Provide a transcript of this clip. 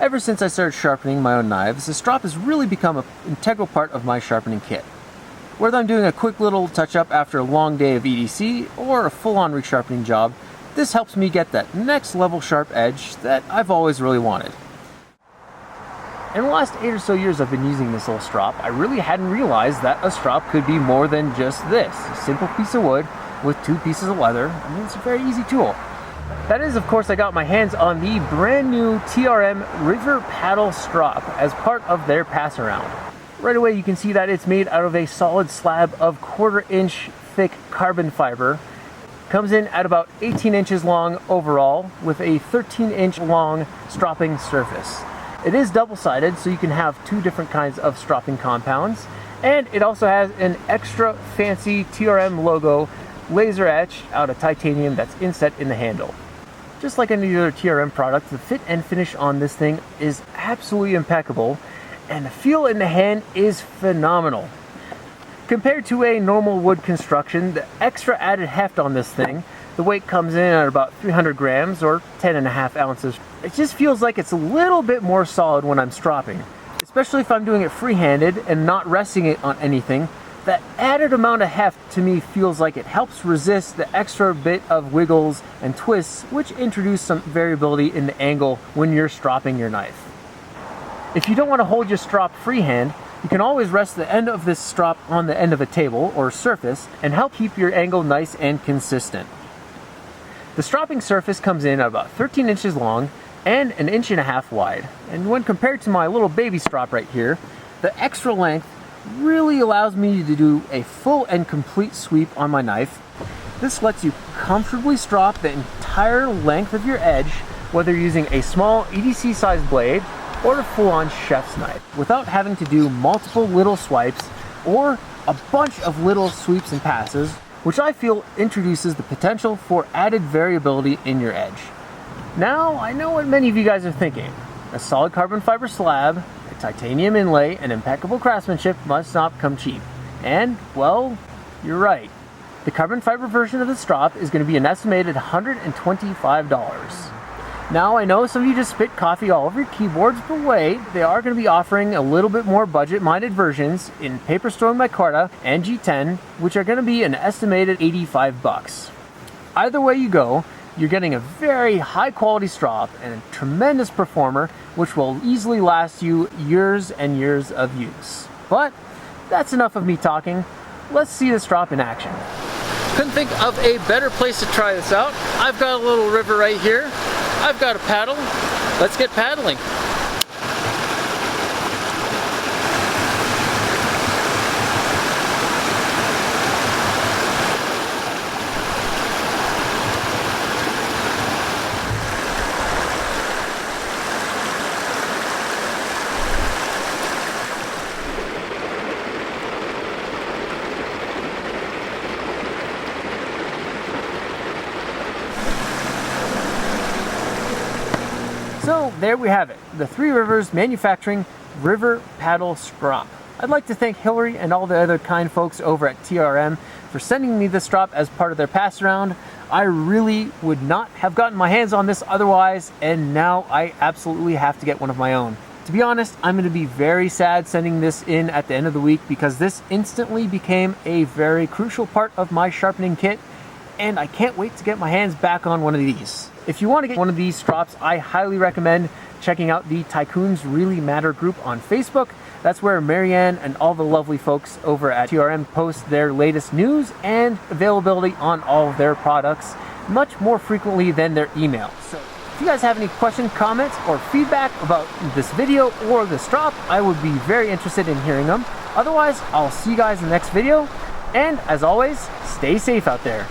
Ever since I started sharpening my own knives, the strop has really become an integral part of my sharpening kit. Whether I'm doing a quick little touch-up after a long day of EDC or a full-on resharpening job, this helps me get that next level sharp edge that I've always really wanted. In the last 8 or so years I've been using this little strop, I really hadn't realized that a strop could be more than just this. A simple piece of wood with 2 pieces of leather. I mean, it's a very easy tool. That is, of course, I got my hands on the brand new TRM River Paddle Strop as part of their pass around. Right away you can see that it's made out of a solid slab of 1/4 inch thick carbon fiber. Comes in at about 18 inches long overall with a 13-inch long stropping surface. It is double-sided, so you can have 2 different kinds of stropping compounds, and it also has an extra fancy TRM logo laser etched out of titanium that's inset in the handle. Just like any other TRM product, the fit and finish on this thing is absolutely impeccable, and the feel in the hand is phenomenal. Compared to a normal wood construction, the extra added heft on this thing, the weight comes in at about 300 grams or 10.5 ounces. It just feels like it's a little bit more solid when I'm stropping, especially if I'm doing it free-handed and not resting it on anything. That added amount of heft to me feels like it helps resist the extra bit of wiggles and twists, which introduce some variability in the angle when you're stropping your knife. If you don't want to hold your strop freehand, you can always rest the end of this strop on the end of a table or surface and help keep your angle nice and consistent. The stropping surface comes in at about 13 inches long and 1.5 inches wide. And when compared to my little baby strop right here, the extra length really allows me to do a full and complete sweep on my knife. This lets you comfortably strop the entire length of your edge, whether you're using a small EDC sized blade or a full-on chef's knife, without having to do multiple little swipes or a bunch of little sweeps and passes, which I feel introduces the potential for added variability in your edge. Now, I know what many of you guys are thinking. A solid carbon fiber slab, a titanium inlay, and impeccable craftsmanship must not come cheap. And, well, you're right. The carbon fiber version of the strop is going to be an estimated $125. Now, I know some of you just spit coffee all over your keyboards, but wait, they are going to be offering a little bit more budget-minded versions in Paper Stone Micarta and G10, which are going to be an estimated $85. Either way you go, you're getting a very high-quality strop and a tremendous performer, which will easily last you years and years of use. But that's enough of me talking. Let's see the strop in action. Couldn't think of a better place to try this out. I've got a little river right here. I've got a paddle. Let's get paddling. So there we have it, the Three Rivers Manufacturing River Paddle Strop. I'd like to thank Hillary and all the other kind folks over at TRM for sending me this strop as part of their pass around. I really would not have gotten my hands on this otherwise, and now I absolutely have to get one of my own. To be honest, I'm going to be very sad sending this in at the end of the week because this instantly became a very crucial part of my sharpening kit, and I can't wait to get my hands back on one of these. If you want to get one of these strops, I highly recommend checking out the Tycoons Really Matter group on Facebook. That's where Marianne and all the lovely folks over at TRM post their latest news and availability on all of their products much more frequently than their email. So if you guys have any questions, comments, or feedback about this video or the strop, I would be very interested in hearing them. Otherwise, I'll see you guys in the next video. And as always, stay safe out there.